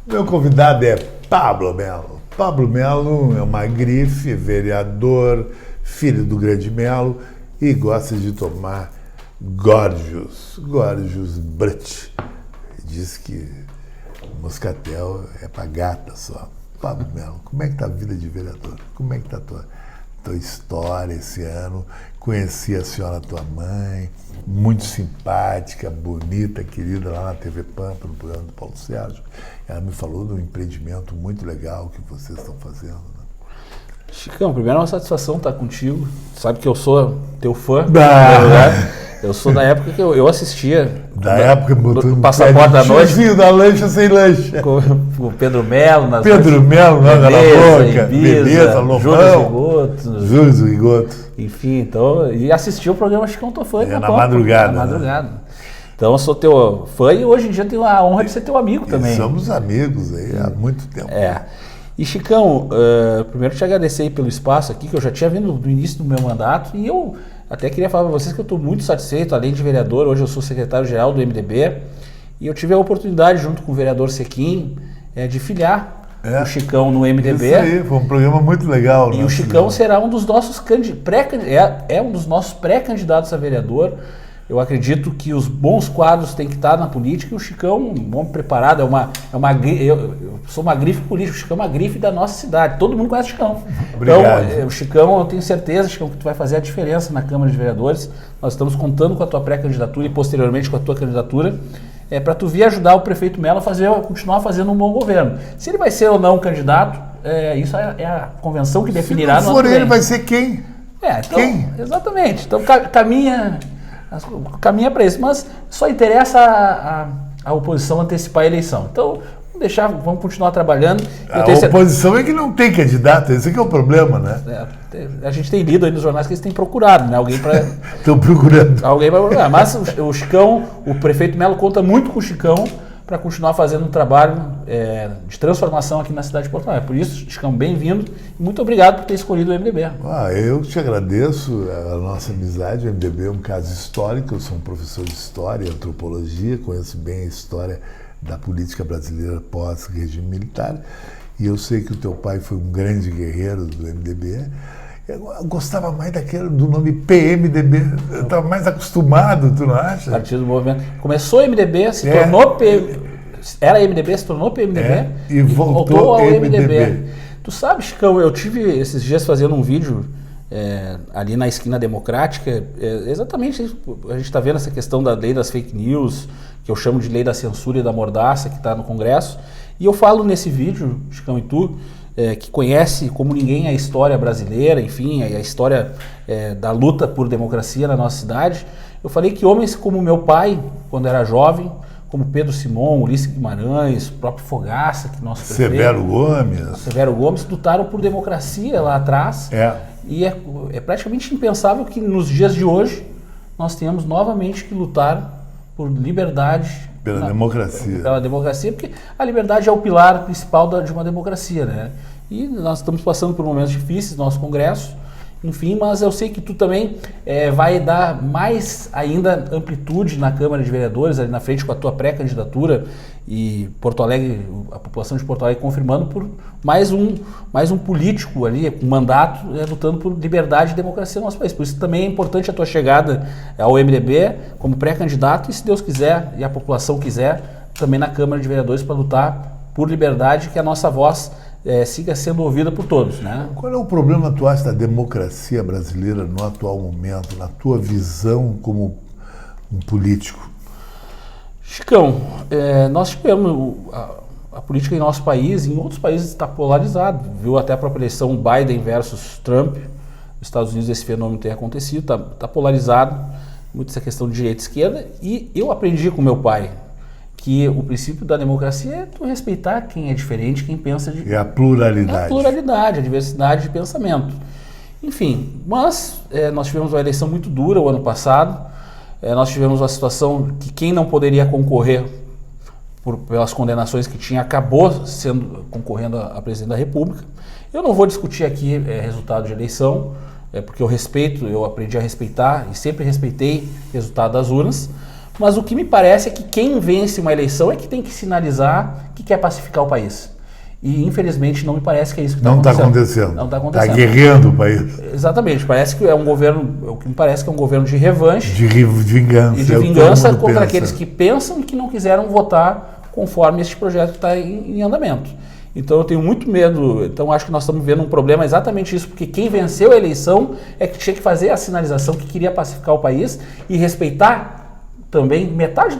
Meu convidado é Pablo Melo. Pablo Melo é uma grife, vereador, filho do grande Melo e gosta de tomar Gorjus Brut. Diz que moscatel é pra gata só. Pablo Melo, como é que tá a vida de vereador? Como é que tá a tua história esse ano? Conheci a senhora, tua mãe, muito simpática, bonita, querida, lá na TV Pampa, no programa do Paulo Sérgio. Ela me falou de um empreendimento muito legal que vocês estão fazendo. Né? Chicão, primeiro é uma satisfação estar contigo. Sabe que eu sou teu fã. Eu sou da época que eu assistia. Da época do Passaporte da Noite. Da lancha sem lancha. Com o Pedro Melo nas Pedro Melo, na boca. Beleza, Lobão. Júlio Rigoto. Enfim, então. E assisti o programa Chicão Tô Fã. Na madrugada. Na madrugada. Né? Então eu sou teu fã e hoje em dia tenho a honra de ser teu amigo também. Somos amigos aí há muito tempo. E Chicão, primeiro te agradecer aí pelo espaço aqui, que eu já tinha vindo do início do meu mandato, e eu até queria falar para vocês que eu estou muito satisfeito, além de vereador, hoje eu sou secretário-geral do MDB, e eu tive a oportunidade, junto com o vereador Sequim, de filiar o Chicão no MDB. Isso aí, foi um programa muito legal. E o Chicão será um dos nossos um dos nossos pré-candidatos a vereador. Eu acredito que os bons quadros têm que estar na política e o Chicão, um homem preparado, eu sou uma grife política, o Chicão é uma grife da nossa cidade, todo mundo conhece o Chicão. Obrigado. Então, o Chicão, eu tenho certeza, Chicão, que tu vai fazer a diferença na Câmara de Vereadores. Nós estamos contando com a tua pré-candidatura e posteriormente com a tua candidatura, para tu vir ajudar o prefeito Melo a continuar fazendo um bom governo. Se ele vai ser ou não candidato, isso é a convenção que definirá. Se não for ele, vai ser quem? Então, quem? Exatamente. Então, caminha para isso, mas só interessa a oposição antecipar a eleição. Então, vamos continuar trabalhando. A oposição é que não tem candidato, esse que é o problema, né? A gente tem lido aí nos jornais que eles têm procurado, né? Alguém para... Estão procurando. Alguém para procurar. Mas o Chicão, o prefeito Melo conta muito com o Chicão para continuar fazendo um trabalho de transformação aqui na cidade de Porto Alegre. Por isso, Chicão, bem-vindo e muito obrigado por ter escolhido o MDB. Eu te agradeço a nossa amizade. O MDB é um caso histórico, eu sou um professor de história e antropologia, conheço bem a história da política brasileira pós-regime militar, e eu sei que o teu pai foi um grande guerreiro do MDB. Eu gostava mais do nome PMDB, eu estava mais acostumado, tu não acha? Partido do Movimento. Começou o MDB, se tornou era MDB, se tornou PMDB e voltou ao MDB. Tu sabe, Chicão, eu tive esses dias fazendo um vídeo ali na Esquina Democrática, exatamente isso. A gente está vendo essa questão da lei das fake news, que eu chamo de lei da censura e da mordaça, que está no Congresso, e eu falo nesse vídeo, Chicão, e tu, que conhece como ninguém a história brasileira, enfim, a história da luta por democracia na nossa cidade. Eu falei que homens como meu pai, quando era jovem, como Pedro Simão, Ulisses Guimarães, o próprio Fogaça, que nosso prefeito, Severo Gomes, lutaram por democracia lá atrás. E é praticamente impensável que nos dias de hoje nós tenhamos novamente que lutar por liberdade. Pela democracia, porque a liberdade é o pilar principal de uma democracia, né? E nós estamos passando por momentos difíceis no nosso Congresso, enfim, mas eu sei que tu também vai dar mais ainda amplitude na Câmara de Vereadores, ali na frente com a tua pré-candidatura, e Porto Alegre, a população de Porto Alegre confirmando por mais um político ali, com mandato, lutando por liberdade e democracia no nosso país. Por isso também é importante a tua chegada ao MDB como pré-candidato e, se Deus quiser e a população quiser, também na Câmara de Vereadores para lutar por liberdade, que a nossa voz siga sendo ouvida por todos, né? Qual é o problema, tu acha, da democracia brasileira no atual momento, na tua visão como um político? Chicão, nós tivemos a política em nosso país, em outros países está polarizado, viu até a própria eleição Biden versus Trump, nos Estados Unidos esse fenômeno tem acontecido, está polarizado, muito essa questão de direita e esquerda, e eu aprendi com meu pai que o princípio da democracia é tu respeitar quem é diferente, quem pensa de... É a pluralidade. É a pluralidade, a diversidade de pensamento. Enfim, mas nós tivemos uma eleição muito dura o ano passado, nós tivemos uma situação que quem não poderia concorrer pelas condenações que tinha, acabou concorrendo a presidente da República. Eu não vou discutir aqui resultado de eleição, porque eu aprendi a respeitar e sempre respeitei o resultado das urnas, Mas o que me parece é que quem vence uma eleição é que tem que sinalizar que quer pacificar o país. E, infelizmente, não me parece que é isso que está acontecendo. Não está acontecendo. Está guerreando o país. Exatamente. Parece que é um governo, o que me parece que é um governo de revanche. De vingança. E de vingança contra aqueles que pensam e que não quiseram votar conforme este projeto que está em andamento. Então eu tenho muito medo, então acho que nós estamos vendo um problema exatamente isso, porque quem venceu a eleição é que tinha que fazer a sinalização que queria pacificar o país e respeitar também metade,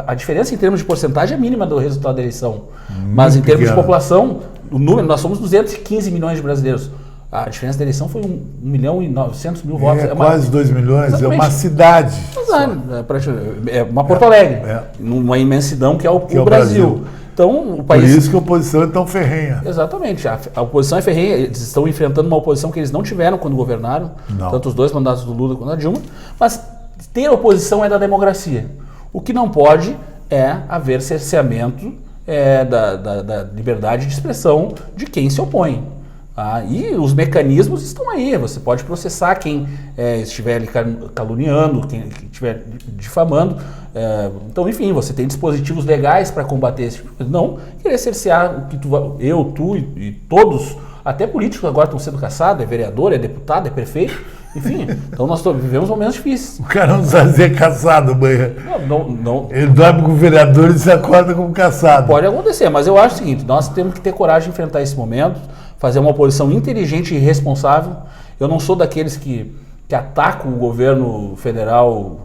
a diferença em termos de porcentagem é mínima do resultado da eleição, mas em termos de população, o número, nós somos 215 milhões de brasileiros. A diferença da eleição foi 1.900.000 votos. Quase 2 milhões, exatamente. É uma cidade. É uma Porto Alegre, numa imensidão que é o Brasil. Então, o país... Por isso que a oposição é tão ferrenha. Exatamente. A oposição é ferrenha. Eles estão enfrentando uma oposição que eles não tiveram quando governaram, tanto os dois mandatos do Lula quanto da Dilma. Mas ter oposição é da democracia. O que não pode é haver cerceamento da liberdade de expressão de quem se opõe. E os mecanismos estão aí. Você pode processar quem estiver ali caluniando, quem estiver difamando. Então, enfim, você tem dispositivos legais para combater esse tipo de coisa. Não querer cercear o que tu e todos, até políticos agora estão sendo caçados, é vereador, é deputado, é prefeito. Enfim, então nós vivemos momentos difíceis. O cara não sabe ser caçado, manhã. Não. Ele dorme com o vereador e se acorda como caçado. Pode acontecer, mas eu acho o seguinte, nós temos que ter coragem de enfrentar esse momento, fazer uma oposição inteligente e responsável. Eu não sou daqueles que atacam o governo federal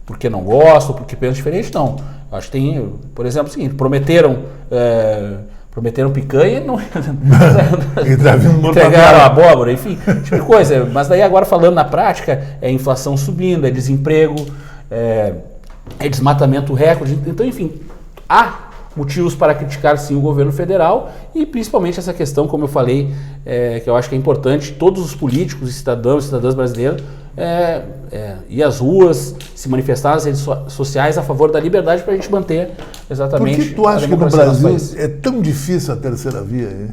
porque não gostam, porque pensam diferente, não. Eu acho que tem, por exemplo, o seguinte, prometeram picanha e não entregaram a abóbora, enfim, tipo de coisa. Mas daí agora falando na prática, é inflação subindo, é desemprego, é desmatamento recorde. Então, enfim, há motivos para criticar sim o governo federal e principalmente essa questão, como eu falei, que eu acho que é importante, todos os políticos, cidadãos e cidadãs brasileiros ir às ruas, se manifestar nas redes sociais a favor da liberdade para a gente manter exatamente. Por que tu acha que no Brasil é tão difícil a terceira via? Hein?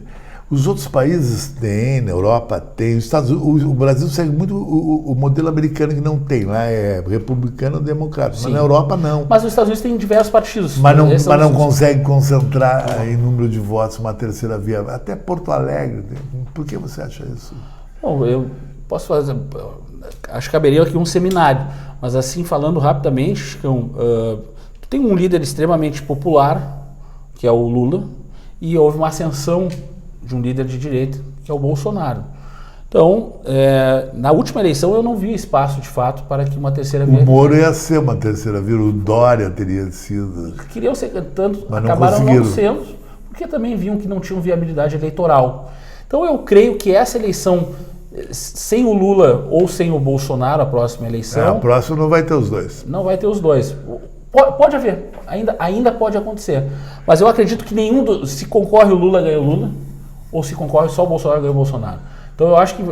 Os outros países têm, na Europa tem, o Brasil segue muito o modelo americano que não tem, lá é republicano ou democrático, mas na Europa não. Mas os Estados Unidos têm diversos partidos. Mas não consegue concentrar em número de votos uma terceira via. Até Porto Alegre, por que você acha isso? Bom, eu posso fazer, acho que caberia aqui um seminário, mas assim, falando rapidamente, Chicão, tem um líder extremamente popular, que é o Lula, e houve uma ascensão de um líder de direita, que é o Bolsonaro. Então, na última eleição eu não vi espaço de fato para que uma terceira via... O Moro ia ser uma terceira via, o Dória teria sido... Queriam ser tanto, mas acabaram não sendo, porque também viam que não tinham viabilidade eleitoral. Então eu creio que essa eleição, sem o Lula ou sem o Bolsonaro, a próxima eleição... A próxima não vai ter os dois. Não vai ter os dois. Pode haver, ainda pode acontecer. Mas eu acredito que se concorre o Lula, ganha o Lula, ou se concorre só o Bolsonaro, ganha o Bolsonaro. Então eu acho que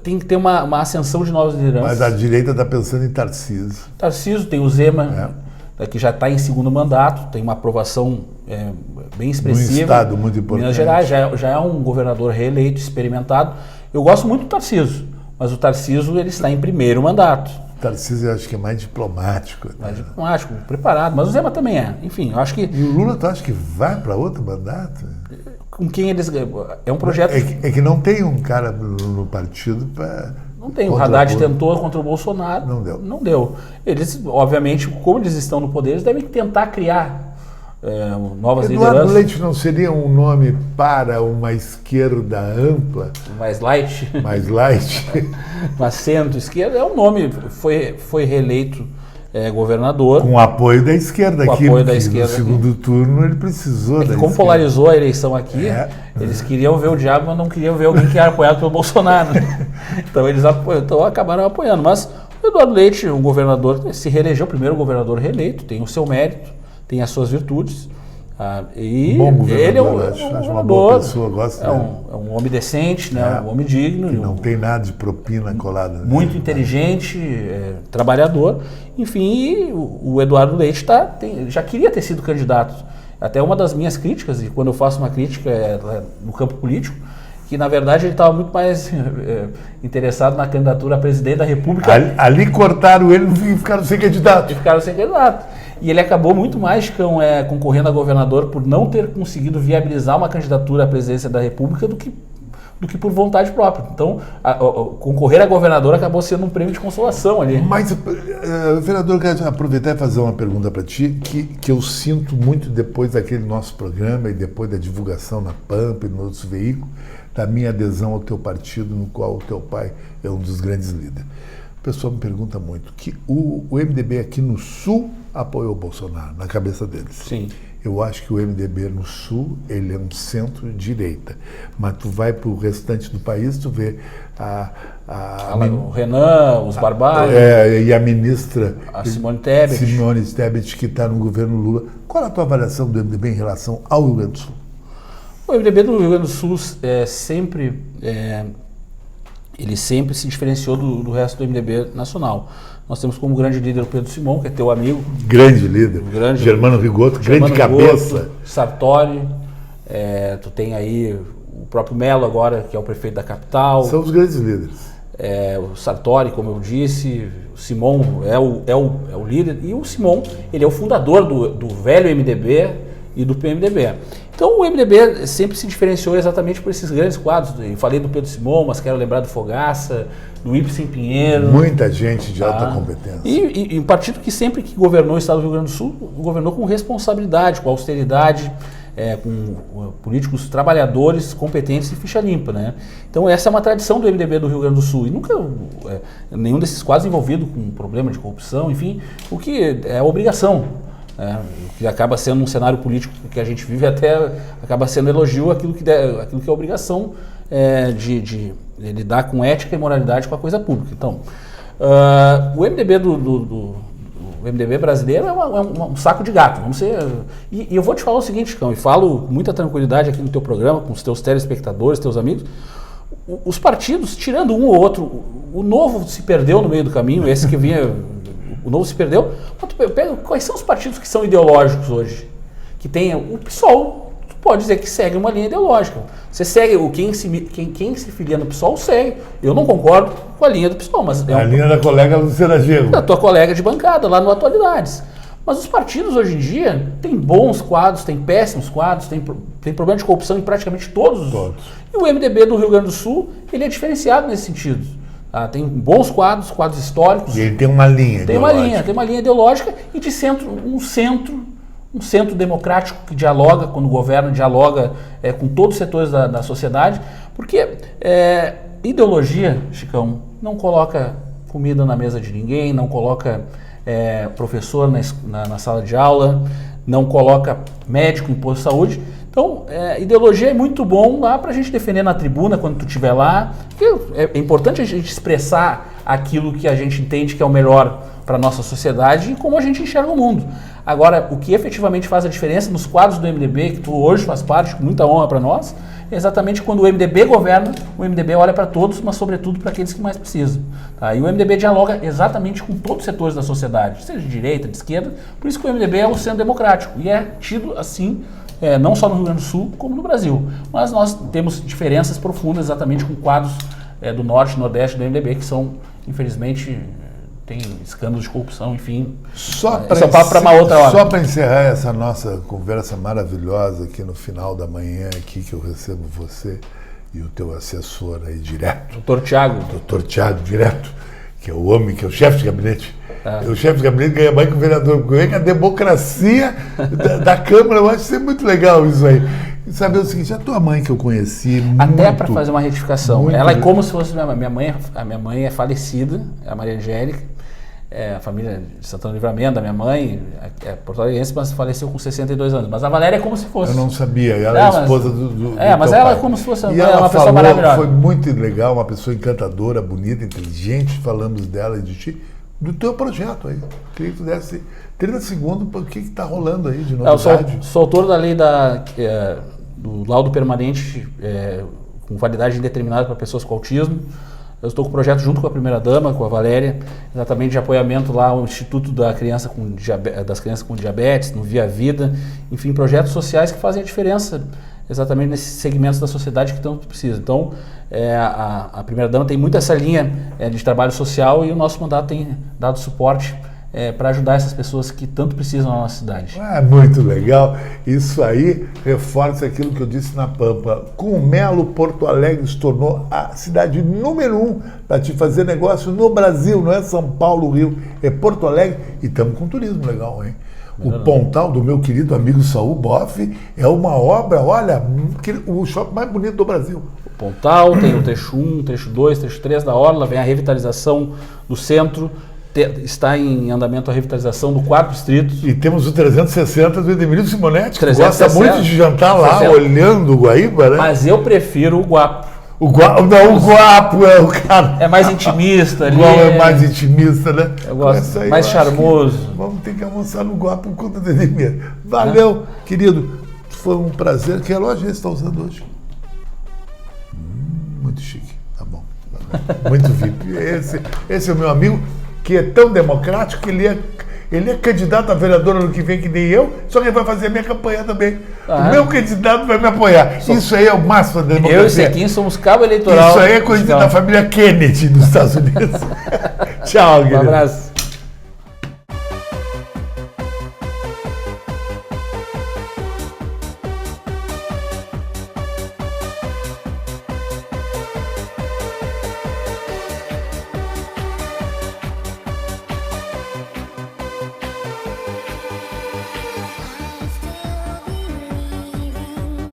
tem que ter uma ascensão de novas lideranças. Mas a direita está pensando em Tarcísio. Tarcísio, tem o Zema, que já está em segundo mandato, tem uma aprovação bem expressiva. Um estado muito importante. Minas Gerais já é um governador reeleito, experimentado. Eu gosto muito do Tarcísio, mas o Tarcísio ele está em primeiro mandato. Tarcísio eu acho que é mais diplomático. Mais diplomático, preparado, mas o Zema também é. Enfim, eu acho que... E o Lula, tu acha que vai para outro mandato? Com quem eles... É um projeto... É que não tem um cara no partido para... Não tem. O Haddad tentou contra o Bolsonaro. Não deu. Eles, obviamente, como eles estão no poder, eles devem tentar criar novas lideranças. Eduardo Leite não seria um nome para uma esquerda ampla? Mais light. Mais light. Uma centro-esquerda. É um nome. Foi reeleito governador. Com o apoio da esquerda. Com apoio da esquerda. No segundo turno ele precisou da esquerda. Como polarizou a eleição aqui, eles queriam ver o diabo, mas não queriam ver alguém que era apoiado pelo Bolsonaro. Então eles acabaram apoiando. Mas o Eduardo Leite, um governador, se reelegeu, o primeiro governador reeleito, tem o seu mérito, tem as suas virtudes. E bom governador, ele é um acho uma boa pessoa, gosto dele. É um homem decente, né? Um homem digno. Que não tem nada de propina colada. Muito inteligente, trabalhador. Enfim, o Eduardo Leite já queria ter sido candidato. Até uma das minhas críticas, e quando eu faço uma crítica no campo político, que na verdade ele estava muito mais interessado na candidatura a presidente da República. Ali cortaram ele e ficaram sem candidato. E ele acabou muito mais concorrendo a governador por não ter conseguido viabilizar uma candidatura à presidência da República do que por vontade própria. Então, concorrer a governador acabou sendo um prêmio de consolação ali. Mas, vereador, eu quero aproveitar e fazer uma pergunta para ti, que eu sinto muito depois daquele nosso programa e depois da divulgação na Pampa e nos outros veículos, da minha adesão ao teu partido, no qual o teu pai é um dos grandes líderes. O pessoal me pergunta muito que o MDB aqui no Sul apoiou o Bolsonaro, na cabeça deles. Sim. Eu acho que o MDB no Sul, ele é um centro-direita. Mas tu vai para o restante do país, tu vê o Renan, os Barbalhos. E a ministra... A Simone Tebet. Simone Tebet, que está no governo Lula. Qual é a tua avaliação do MDB em relação ao Rio Grande do Sul? O MDB do Rio Grande do Sul ele sempre se diferenciou do resto do MDB nacional. Nós temos como grande líder o Pedro Simon, que é teu amigo. Grande líder. Germano Rigoto, grande cabeça. Sartori. Tu tem aí o próprio Melo agora, que é o prefeito da capital. São os grandes líderes. O Sartori, como eu disse, o Simon é o líder. E o Simon, ele é o fundador do velho MDB e do PMDB. Então o MDB sempre se diferenciou exatamente por esses grandes quadros. Eu falei do Pedro Simon, mas quero lembrar do Fogaça, do Ibsen Pinheiro. Muita gente de alta competência. E um partido que sempre que governou o estado do Rio Grande do Sul, governou com responsabilidade, com austeridade, com políticos trabalhadores, competentes e ficha limpa, né? Então essa é uma tradição do MDB do Rio Grande do Sul. E nunca nenhum desses quadros envolvido com problema de corrupção, enfim, o que é obrigação. Que acaba sendo um cenário político que a gente vive, até acaba sendo elogio aquilo que é obrigação de lidar com ética e moralidade com a coisa pública. Então, o MDB o MDB brasileiro é um saco de gato. E eu vou te falar o seguinte, Chicão, e falo com muita tranquilidade aqui no teu programa, com os teus telespectadores, teus amigos. Os partidos, tirando um ou outro, o Novo se perdeu no meio do caminho, esse que vinha... O Novo se perdeu. Quais são os partidos que são ideológicos hoje? Que tem o PSOL, tu pode dizer que segue uma linha ideológica. Você segue, quem se filia no PSOL segue. Eu não concordo com a linha do PSOL, mas... A linha da colega Luciana Genro. Da tua colega de bancada, lá no Atualidades. Mas os partidos hoje em dia têm bons quadros, têm péssimos quadros, tem problema de corrupção em praticamente todos. E o MDB do Rio Grande do Sul, ele é diferenciado nesse sentido. Tem bons quadros históricos. E ele tem uma linha Tem uma linha ideológica e de um centro democrático que dialoga, quando governa, dialoga com todos os setores da sociedade. Porque ideologia, Chicão, não coloca comida na mesa de ninguém, não coloca professor na sala de aula, não coloca médico em posto de saúde. Então, ideologia é muito bom lá para a gente defender na tribuna quando tu estiver lá. É importante a gente expressar aquilo que a gente entende que é o melhor para a nossa sociedade e como a gente enxerga o mundo. Agora, o que efetivamente faz a diferença nos quadros do MDB, que tu hoje faz parte, com muita honra para nós, é exatamente quando o MDB governa, o MDB olha para todos, mas sobretudo para aqueles que mais precisam. Tá? E o MDB dialoga exatamente com todos os setores da sociedade, seja de direita, de esquerda, por isso que o MDB é o centro democrático e é tido assim, não só no Rio Grande do Sul, como no Brasil. Mas nós temos diferenças profundas exatamente com quadros do Norte e Nordeste do MDB, que são, infelizmente, tem escândalos de corrupção, enfim. Só para uma outra hora. Só para encerrar essa nossa conversa maravilhosa aqui no final da manhã, aqui que eu recebo você e o teu assessor aí direto. Doutor Tiago. Doutor Tiago, direto, que é o homem, que é o chefe de gabinete. O chefe de gabinete ganha mais que o vereador, porque a democracia da Câmara, eu acho que é muito legal isso aí. E saber o seguinte, a tua mãe que eu conheci... Até para fazer uma retificação, ela é como se fosse a minha mãe é falecida, a Maria Angélica, a família de Santana do Livramento, da minha mãe, é porto-alegrense, mas faleceu com 62 anos. Mas a Valéria é como se fosse... Eu não sabia, ela é a esposa do mas ela é como se fosse uma pessoa maravilhosa. Foi muito legal, uma pessoa encantadora, bonita, inteligente, falamos dela e de ti, do teu projeto aí. Queria que tu desse 30 segundos para o que está rolando aí de novidade. Eu sou autor da lei do laudo permanente com validade indeterminada para pessoas com autismo. Eu estou com o projeto junto com a primeira-dama, com a Valéria, exatamente de apoiamento lá ao Instituto das Crianças com Diabetes, no Via Vida, enfim, projetos sociais que fazem a diferença exatamente nesses segmentos da sociedade que tanto precisa. Então, a primeira-dama tem muito essa linha de trabalho social e o nosso mandato tem dado suporte para ajudar essas pessoas que tanto precisam na nossa cidade. Muito legal. Isso aí reforça aquilo que eu disse na Pampa. Com o Melo, Porto Alegre se tornou a cidade número 1 para te fazer negócio no Brasil. Não é São Paulo, Rio, é Porto Alegre. E estamos com turismo legal, hein? O Pontal do meu querido amigo Saul Boff é uma obra, olha, o shopping mais bonito do Brasil. O Pontal tem o trecho 1, trecho 2, trecho 3 da Orla, vem a revitalização do centro. Está em andamento a revitalização do 4º distrito. E temos o 360 do Edemildo Simonetti, que 360, gosta muito de jantar lá, 360. olhando o Guaíba, né? Mas eu prefiro o Guapo. O Guapo é o cara. É mais intimista ali. O Guapo é mais intimista, né? Eu gosto, Aí, mais charmoso. Vamos ter que almoçar no Guapo por conta do Edemildo. Valeu, querido. Foi um prazer. Que relógio você está usando hoje? Muito chique. Tá bom. Muito VIP. Esse é o meu amigo, que é tão democrático que ele é candidato a vereador ano que vem, que nem eu, só que ele vai fazer a minha campanha também. O meu candidato vai me apoiar. Isso aí é o máximo da democracia. Eu e o Sequinho somos cabo eleitoral. Isso aí é coisa da família Kennedy nos Estados Unidos. Tchau, querido. Um abraço.